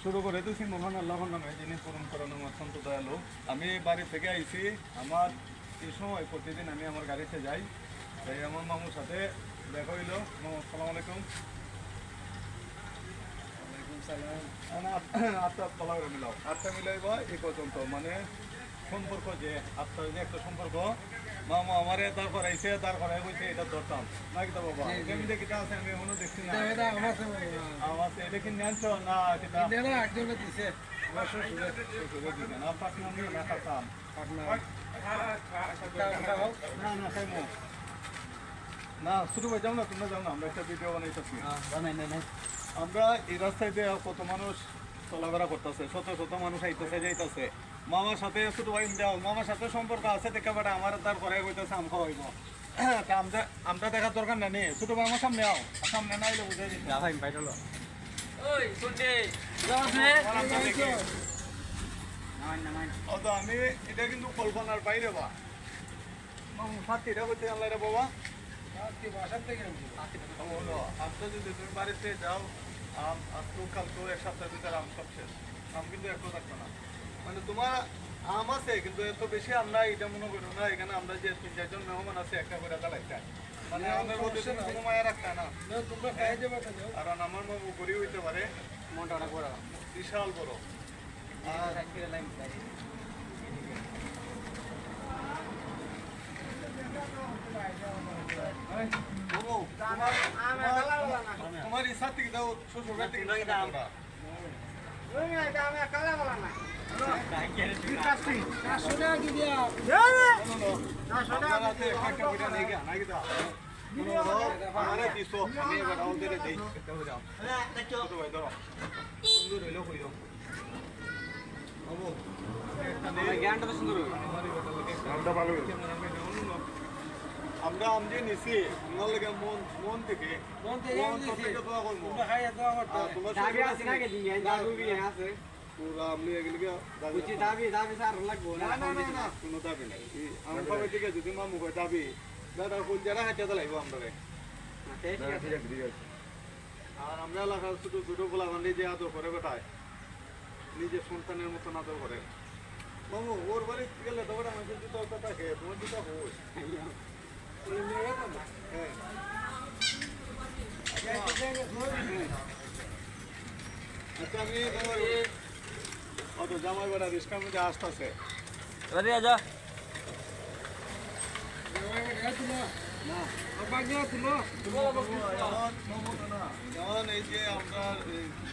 শুরু করে দিয়েছি মহান আল্লাহর নামে, যিনি পূরণ করানো অত্যন্ত দয়ালু। আমি বাড়ি থেকে আইছি, আমার এই সময় প্রতিদিন আমি আমার গাড়িতে যাই, তাই আমার মামুর সাথে দেখা হইলো। মামু আসসালামু আলাইকুম। আটটা তলা করে মিলাও, আটটা মিলাইব এই পর্যন্ত, মানে সম্পর্ক যে আত্মার যে একটা সম্পর্ক। মামা আমারে দাঁড় করাইছে, দাঁড় করাই বলছে এটা ধরতাম না, কিতা বাবা এমনি কিটা আছে আমি এখনো দেখছি না। আমার এটা কি নিয়েছ না কিতা দিছে না পাটনা নিয়ে না খাতাম না না খাইমো না। শুরু হয়ে যাও না, তোমরা যাও না, আমরা একটা ভিডিও বানাইতেছি। আমরা এই রাস্তায় দিয়ে কত মানুষ চলাফেরা করতেছে, শত শত মানুষ আইতেছে যাইতেছে। মামার সাথে ছোট ভাই যাও, মামার সাথে সম্পর্ক আছে দেখা বেটা আমার তার করে কইতেছে আম খাওয়াইব। আমরা দেখার দরকার নেই, ছোট ভাই আমার সামনে আও, সামনে না আইলে বুঝাই দিচ্ছি। আমি এটা কিন্তু কল্পনার বাইরে বা মামু সাথীরা বলতে আল্লাহ রে বাবা। আমটা যদি তুমি বাড়িতে যাও, আজকে কালকে এক সপ্তাহের ভিতরে আম সব শেষ। আম কিন্তু একটু থাকতো না, মানে তোমার আম আছে কিন্তু এত বেশি আম নাই, এটা মনে করো না। এখানে আমরা যে 3-4 জন মেহমান আছে, একটা করে একটা, মানে আমাদের মধ্যে কোনো মায়া রাখতে না। কারণ আমার মামু গরিব হইতে পারে, মনটা অনেক বড়, বিশাল বড়। আর তোমার ইচ্ছা থেকে দাও, শ্বশুর বাড়ি থেকে দাও। আমরা আমজি নিছি তোমার লাগে মন থেকে দোয়া করবো। পুরা আমি এগুলিকে কোনো দাবি নাই। আমার সবাই থেকে যদি মামু কয় দাবি, দাদা ফুল যারা হাঁটাতে লাগবো আমরা। আর আমরা এলাকার ছোট ছোট বলা মানে যে আদর করে বেটায়, নিজের সন্তানের মতন আদর করে। মামু ওর বাড়ি গেলে তো বেটা আমার জুতো কথা খেয়ে তোমার জুতো হোস। আচ্ছা আমি অত জামাই বেড়া রিস্কার মধ্যে আসতেছে। যেমন এই যে আমরা